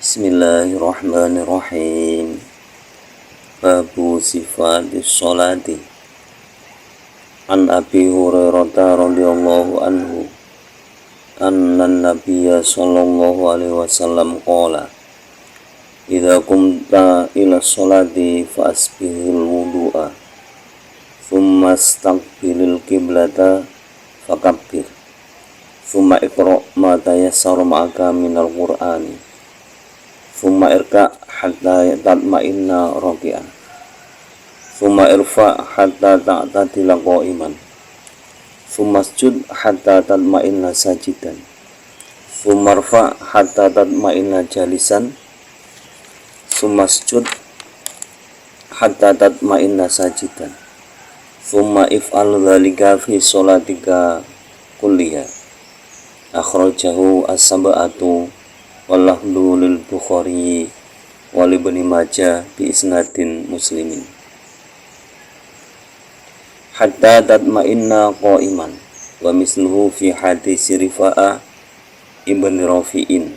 Bismillahirrahmanirrahim. Babu sifatis sholati. An Abi Hurairah radhiyallahu anhu anna nabiyya sallallahu alaihi wasallam qala idza qumta ila sholati fa asbihil wudu'a thumma istaqbilil qiblata fakabbir thumma iqra' ma tayassara ma'aka minal qur'ani thumma irka' hatta tatma'inna raki'an thumma irfa' hatta ta'tadila qa'iman thumma isjud hatta tatma'inna sajidan thumma irfa' hatta tatma'inna jalisan thumma isjud hatta tatma'inna sajidan thumma if'al dhalika fi sholatika kulliha. Akhrajahu as-sab'atu wallahu lil Bukhari wa Ibnu Majah bi isnadin muslimin. Hatta tatma'inna qa'iman wa misluhu fi hadis Rifa'a ibn Rafi'in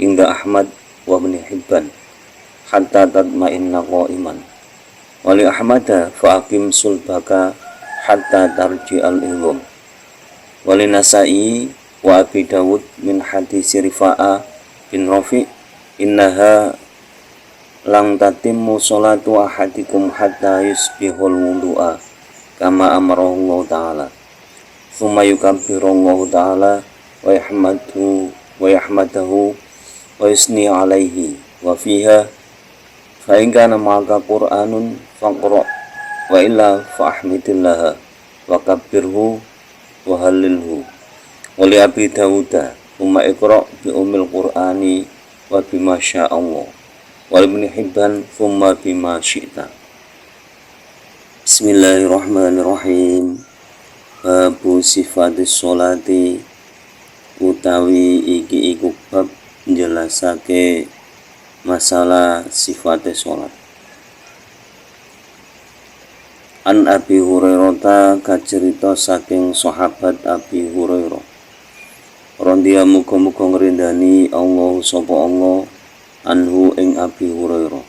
inda Ahmad wa Ibn Hibban hatta tatma'inna qa'iman wa li Ahmad fa aqim sulbaka hatta tarji'al ilm wa li Nasa'i wa Abi Dawud min hadis Rifa'a bin Rafi' innaha lang tatimmu sholatu ahadikum hatta yusbihul wudu'a kama amarahu Allah ta'ala thumma yukabbiru Allah ta'ala wa yahmadahu wa yusni alaihi wa fiha fa in kana ma'aka qur'anun faqra' wa illa fa ahmidillah wa kabbirhu wa hallilhu. Wa li Abi Dawuda thumma iqra' bi ummil qur'ani wa bima sya'allah wa Ibnu Hibban thumma bima syi'ta. Bismillahirrahmanirrahim. Babu sifatis sholati utawi iki iku bab njelasake masalah sifatis sholat. An Abi Hurairah kacerita saking sahabat Abi Hurairah Rondia muga-muga ngrindani Allah sapa Allah anhu ing Abi Hurairah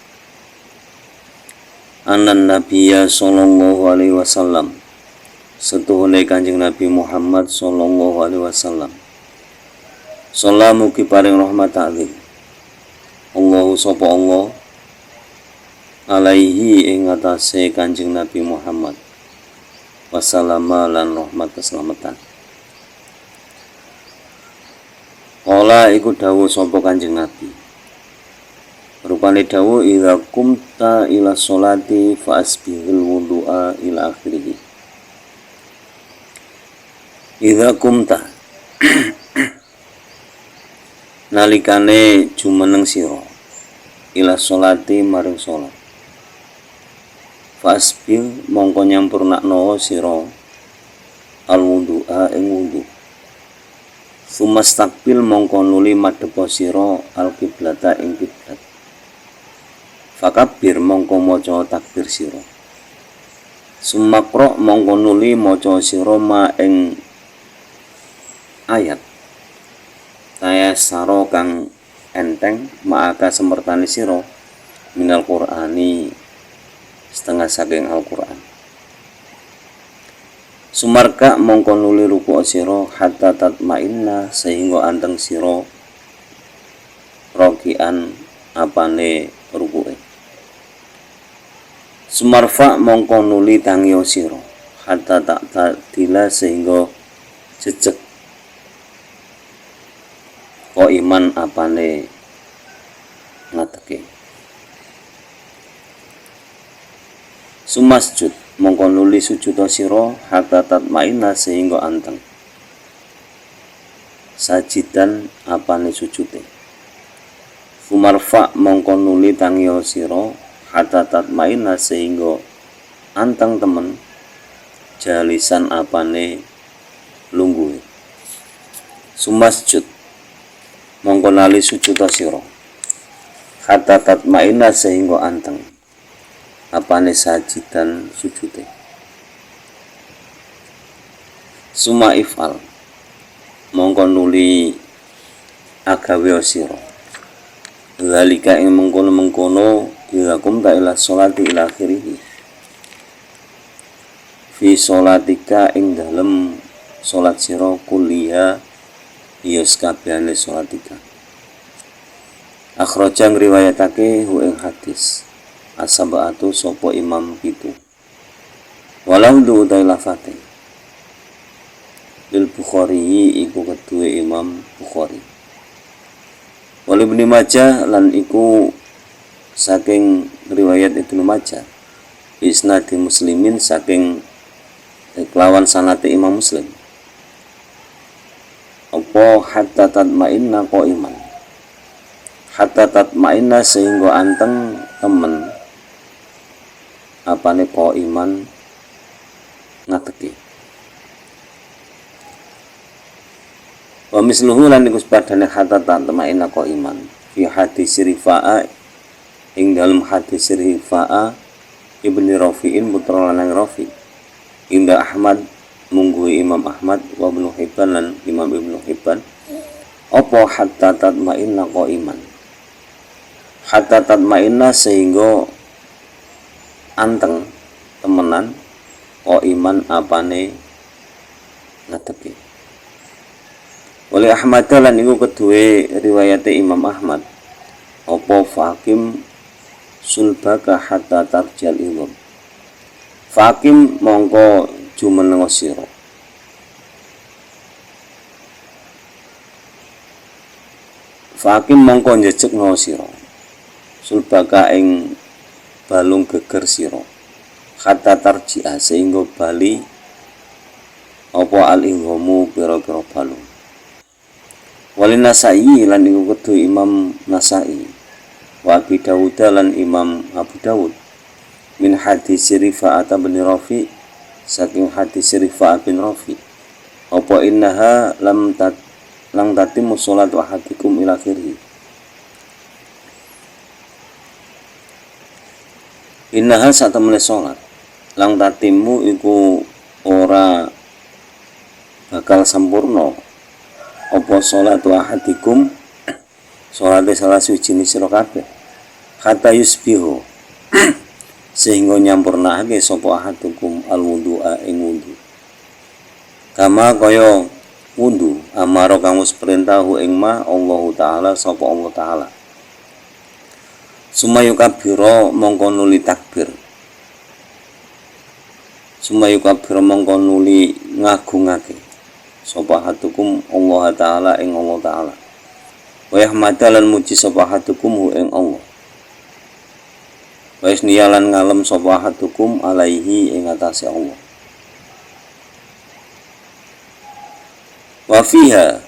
anan Nabiyya sallallahu alaihi wasallam setuhune Kanjeng Nabi Muhammad sallallahu alaihi wasallam salamu ki paring rahmat ta'zim Allah sapa Allah alaihi ing atase Kanjeng Nabi Muhammad wassalama lan rahmat keselamatan. Kala iku dawuh sapa Kanjeng Nabi. Rupane dawuh idza qumta ila sholati fa asbihil wudu'a ila akhirih. Idza qumta nalikane jumeneng sira ila sholati maring salat. Fa asbih mongko nyampurnakno sira al wudu'a ing wudu. Sumastaqbil mongko nuli madhepa sira al-qiblata ing kiblat. Fakabbir mongko maca takbir sira. Sumakra mongko nuli maca sira ma ing ayat. Tayassara kang enteng ma'aka semertani sira minal Qur'ani setengah saking Al-Qur'an. Sumarka mongko nuli ruku' sira hatta tatma'inna sehingga anteng sira rokian apane ruku'e. Sumarfa mongko nuli tangyo sira hatta ta'tadila sehingga jejeg kok iman apane ngateke. Sumasjud mongko nuli sujud sira hatta tatma'inna sehingga anteng sajidan apane sujude. Fumarfa mongko nuli tangyo sira hatta tatma'inna sehingga anteng temen jalisan apane lungguhe. Sumasjud mongko nali sujud sira hatta tatma'inna sehingga anteng apane sajidan sujude. Suma if'al mongko nuli agawe sira Zalika ing mengkono-mengkono ilakum ta ila sholati ila akhirih. Fi sholatika ing dalem sholat sira kuliah ya sakabehane sholatika. Akhraja ngriwayatake hu ing hadis as-sab'atu sapa imam pitu. Walau du utai lafate lil Bukhari iku kedua Imam Bukhari. Wal Ibnu Majah lan iku saking riwayat Ibnu Majah isnadi muslimin saking kelawan sanate Imam Muslim. Apa hatta tatma'inna qaiman, hatta tatma'inna sehingga anteng temen apane qaiman ngateki. Wa misluhu lan iku padane hatta tatma'inna qaiman fi hadis Rifa'a ing dalem hadis Rifa'a Ibnu Rafi'in putra lanang Rafi inda Ahmad mungguhi Imam Ahmad wa Ibnu Hibban lan Imam Ibnu Hibban. Apa hatta tatma'inna qaiman, hatta tatma'inna sehingga anteng temenan qaiman apane ngadeki. Oleh Ahmad lan iku kedue riwayate Imam Ahmad apa fakim sulbaka hatta tarjal ilm. Fakim mongko jumeneng sira, fakim mongko njejekno sira sulbaka ing balung geger sira hatta tarji'a sehingga bali apa al-inghamu pira-pira balung. Walin Nasai lan iku kedua Imam Nasai wa Abi Dawud lan Imam Abu Dawud min hadis Rifa'ah bin Rafi saking hadis Rifa'ah bin Rafi apa innaha lam tatimmu sholat wahadikum ila akhirih. Innaha satemene sholat lang tatimmu iku ora bakal sempurna apa sholat wahadikum sholate salah suci sira kabeh hatta yusbihu sehingga nyampurnake sapa ahadukum alwudu'a ing wudu kama kaya wudu amara kang wis perintahu ing ma Allah taala sapa Allah taala. Sumayukabira mongko nuli takbir, sumayukabira mongko nuli ngagungake sapa ahadukum Allah taala ing Allah taala. Wa yahmadalan muji sapa ahadukum ing Allah. Wa isniyalan ngalem sapa ahadukum alaihi ing atase Allah. Wa fiha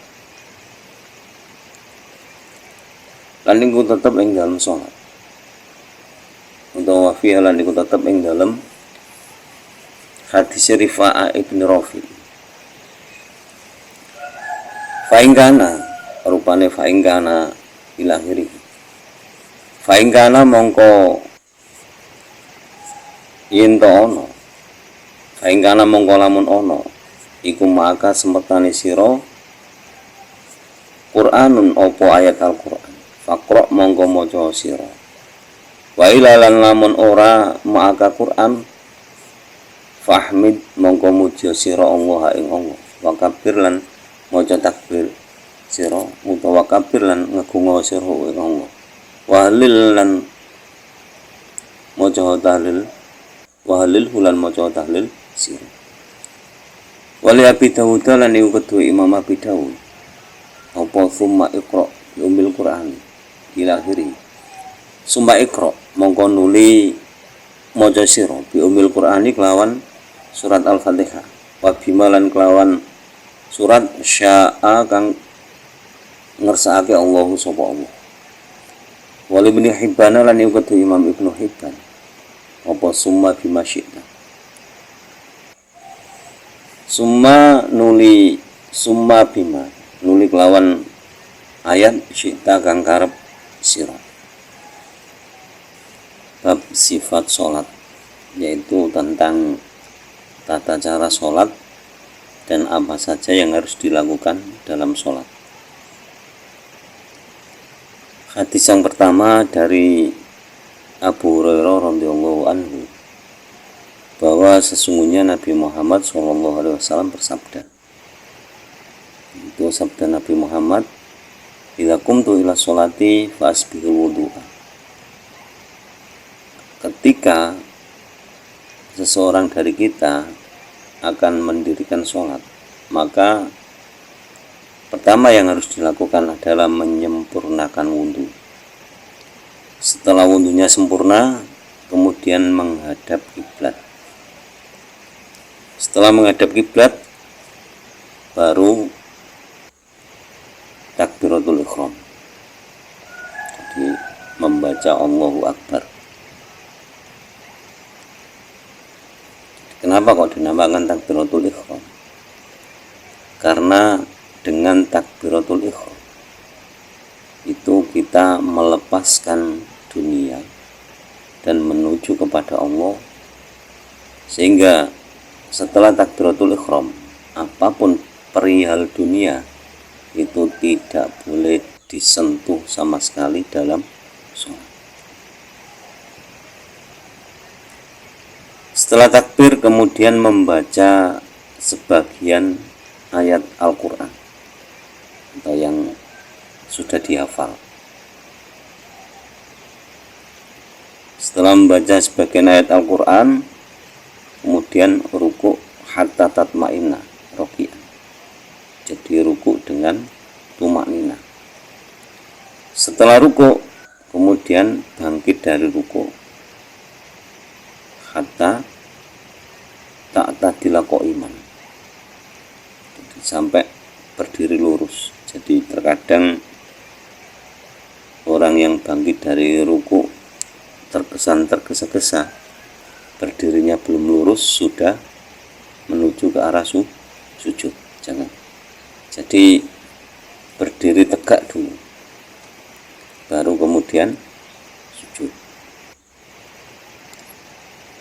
lan iku tetep ing dalam salat. Untuk wa fiha lan iku tetep ing dalam hadis Rifa'ah ibn Rafi. Faingkana rupane faingkana ilahiri. Faingkana mongko yen to ana. Faingkana mongko lamun ana iku maka semetane sira Qur'anun apa ayat Al-Qur'an. Faqra mongko maca sira. Wa ilalan lamun ora maka Qur'an fahmid mongko muja sira Allah ing Allah. Wa kabir lan maca takbir sira utawa kabir lan ngegunga sira ing Allah. Wa halil lan maca tahlil, wa halil lan maca tahlil sira. Wali Abi Dawud lan iku kedua Imam Abi Dawud apa summa iqra umil Qur'an ila akhiri. Summa iqra mongko nuli maca sira bi umil Qur'ani kelawan surat Al-Fatihah wa bimalan kelawan surat sya'a kang ngersakake Allah sapa Allah. Wali Ibnu Hibban lan iku kedua Imam Ibnu Hibban apa summa bima syi'ta. Summa nuli summa bima nuli kelawan ayat syi'ta kang karep sira. Bab sifat sholat yaitu tentang tata cara sholat dan apa saja yang harus dilakukan dalam sholat. Hadis yang pertama dari Abu Hurairah radhiyallahu anhu, bahwa sesungguhnya Nabi Muhammad SAW bersabda. Itu sabda Nabi Muhammad, "Idza qumtu ila sholati fa asbihul wudu'a." Ketika seseorang dari kita akan mendirikan sholat, maka pertama yang harus dilakukan adalah menyempurnakan wudhu. Setelah wudhunya sempurna, kemudian menghadap kiblat. Setelah menghadap kiblat, baru takbiratul ihram. Jadi membaca Allahu Akbar. Kenapa kok dinamakan takbiratul ihram? Karena dengan takbiratul ihram itu kita melepaskan dunia dan menuju kepada Allah, sehingga setelah takbiratul ihram apapun perihal dunia itu tidak boleh disentuh sama sekali dalam sholat. Setelah takbir kemudian membaca sebagian ayat Al-Quran atau yang sudah dihafal. Setelah membaca sebagian ayat Al-Quran, kemudian ruku' hatta tatma'inna roki'an. Jadi ruku' dengan tumaknina. Setelah ruku' kemudian bangkit dari ruku' hatta ta'tadila qa'iman. Jadi sampai berdiri lurus. Jadi terkadang orang yang bangkit dari ruku terkesan tergesa-gesa, berdirinya belum lurus sudah menuju ke arah sujud. Jangan. Jadi berdiri tegak dulu, baru kemudian sujud.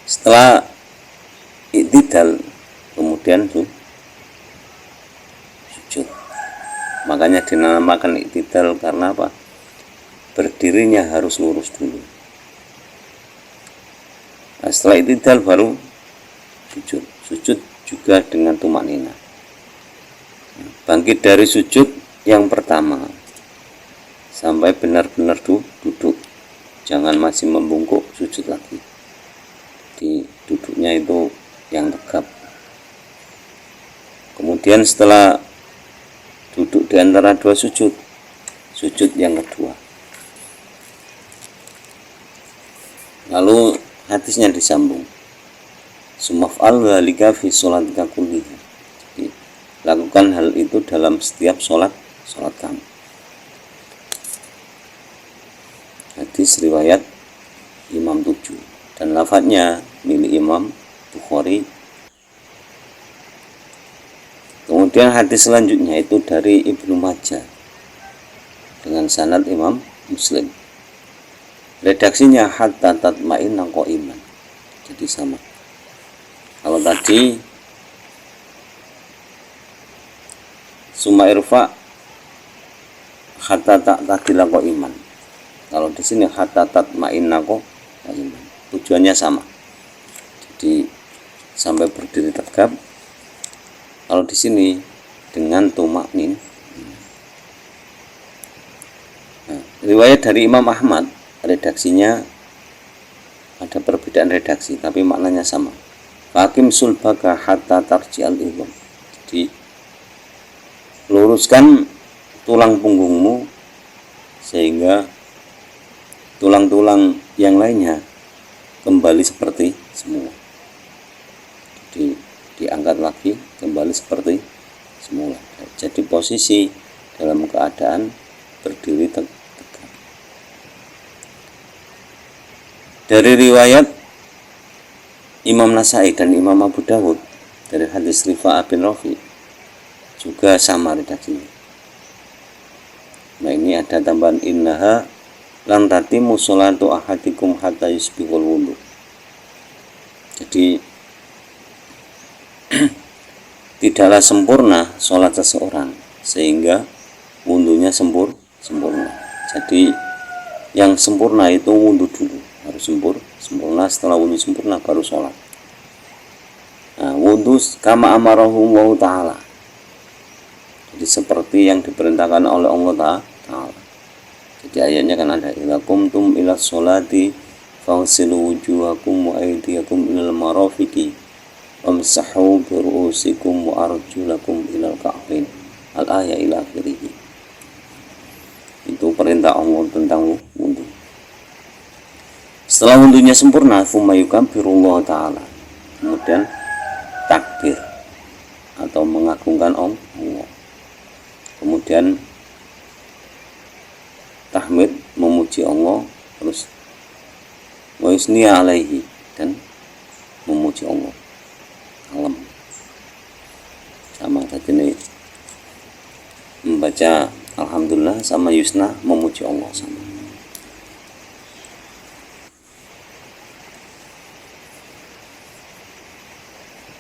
Setelah i'tidal kemudian sujud. Makanya dinamakan i'tidal karena apa? Berdirinya harus lurus dulu. Nah, setelah i'tidal baru sujud. Sujud juga dengan tumaknina. Bangkit dari sujud yang pertama sampai benar-benar duduk. Jangan masih membungkuk sujud lagi. Di duduknya itu yang tegap. Kemudian setelah duduk di antara dua sujud, sujud yang kedua. Lalu hadisnya disambung. Sumaf'al dzalika fi sholatika kulliha. Jadi, lakukan hal itu dalam setiap sholat kamu. Hadis riwayat Imam 7 dan lafadznya milik Imam Bukhari. Kemudian hadis selanjutnya itu dari Ibnu Majah dengan sanad Imam Muslim. Redaksinya hatta tatma'inna qa'iman. Jadi sama. Kalau tadi summa irfa hatta ta'tadila qa'iman. Kalau di sini hatta tatma'inna qa'iman. Tujuannya sama. Jadi sampai berdiri tegap. Kalau di sini dengan tumaknin. Nah, riwayat dari Imam Ahmad, redaksinya ada perbedaan redaksi, tapi maknanya sama. Fakim sulbaka hatta tarji'al idham. Jadi luruskan tulang punggungmu sehingga tulang-tulang yang lainnya kembali seperti semula. Jadi diangkat lagi kembali seperti semula. Jadi posisi dalam keadaan berdiri tegak. Dari riwayat Imam Nasai dan Imam Abu Dawud dari hadis Rifa'ah bin Rafi juga sama redaksinya. Nah, ini ada tambahan innaha lan tatimu sholatu ahadikum hatta yusbihul wudu. Jadi tidaklah sempurna sholat seseorang sehingga wudhunya sempurna. Jadi yang sempurna itu wudhu dulu, harus sempurna. Setelah wudhu sempurna baru sholat. Nah, wudhu kama amarahullah ta'ala, jadi seperti yang diperintahkan oleh Allah Ta'ala. Jadi ayatnya kan ada, idza qumtum ila sholati faghsilu wujuhakum wa aydiyakum ilal marafiqi wamsahu bi ru'usikum wa arjulakum ilal ka'bain, al-ayat ila akhirih. Itu perintah Allah tentang wudhu. Setelah wudhunya sempurna, tsumma yukabbirullah ta'ala, kemudian takbir atau mengagungkan Allah, kemudian tahmid, memuji Allah, terus wa yusni alaihi, dan memuji Allah. Alam sama tadi ini membaca alhamdulillah sama yusna, memuji Allah sama.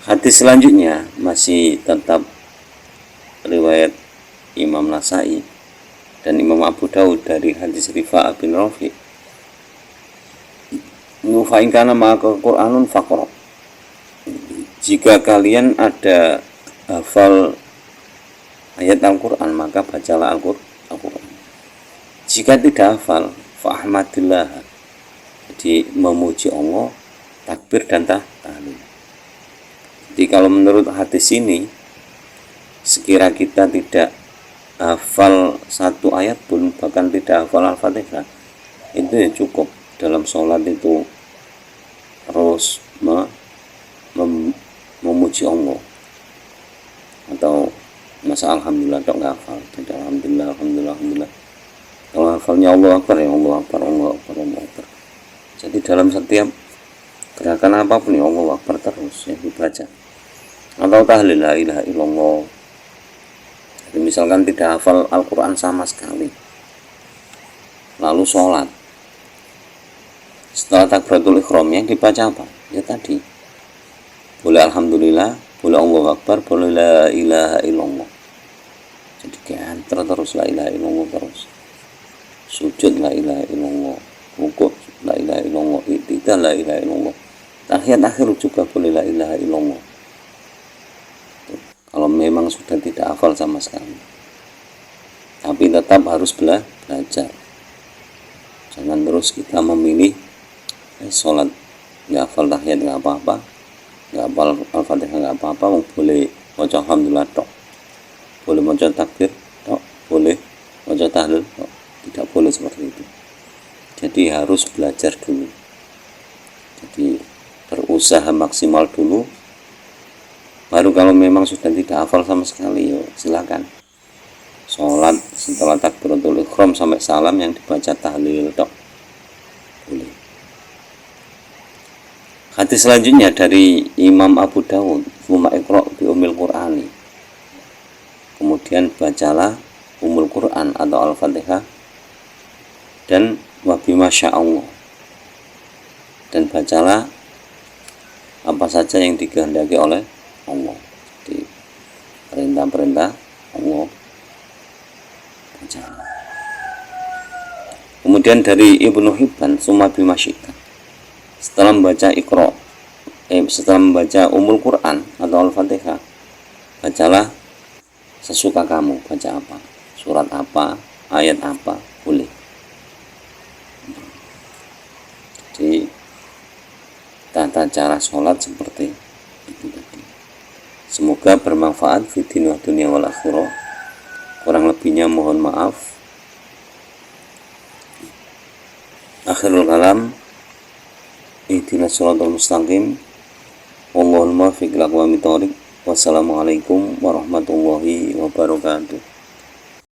Hadis selanjutnya masih tetap riwayat Imam Nasai dan Imam Abu Daud dari hadis Rifa'ah bin Rafi. Nufain kana maka Qur'anun faqra, jika kalian ada hafal ayat Al-Quran maka bacalah Al-Quran. Jika tidak hafal, fa'ahmadillah, jadi memuji Allah, takbir dan tahlil. Jadi kalau menurut hadis ini, sekira kita tidak hafal satu ayat pun, bahkan tidak hafal Al-Fatihah, itu ya cukup. Dalam sholat itu terus memuji Allah, atau masa alhamdulillah dok nggak hafal, tidak alhamdulillah. Kalau hafalnya Allah Akbar, ya Allah Akbar. Jadi dalam setiap gerakan apapun ya Allah Akbar terus yang dibaca. Atau tahlil la ilaha illallah. Jadi misalkan tidak hafal Al-Quran sama sekali, lalu sholat, setelah takbiratul ihram yang dibaca apa? Ya tadi, boleh alhamdulillah, boleh Allahu Akbar, boleh la ilaha illallah. Jadi ganter terus la ilaha illallah terus. Sujud la ilaha illallah, rukuk la ilaha illallah, i'tidal la ilaha illallah. Tahiyat akhir juga boleh la ilaha illallah. Kalau memang sudah tidak hafal sama sekali, tapi tetap harus belajar. Jangan terus kita memilih sholat nggak hafal tahiyat nggak apa-apa, nggak hafal Al-Fatihah nggak apa-apa, boleh baca alhamdulillah tok, boleh baca takbir tok, boleh baca tahlil tok. Tidak boleh seperti itu. Jadi harus belajar dulu. Jadi berusaha maksimal dulu, baru kalau memang sudah tidak hafal sama sekali, yuk silakan sholat setelah takbiratul ihram sampai salam yang dibaca tahlil tok, boleh. Hadis selanjutnya dari Imam Abu Dawud, "Tsumma iqra' bi ummil Qur'ani", kemudian bacalah Ummul Quran atau Al-Fatihah, dan wa bima sya'allah, dan bacalah apa saja yang dikehendaki oleh Allah. Jadi perintah-perintah Allah bacalah. Kemudian dari Ibnu Hibban, "Tsumma bima syi'ta", setelah membaca setelah membaca Ummul Quran atau Al-Fatihah, bacalah sesuka kamu, baca apa, surat apa, ayat apa, boleh. Jadi tata cara sholat seperti itu tadi. Semoga bermanfaat fi din wa dunya wal akhirah. Kurang lebihnya mohon maaf. Akhirul kalam, ihdinas shiratal mustaqim, wallahul muwaffiq ila aqwamit thoriq. Wassalamualaikum warahmatullahi wabarakatuh.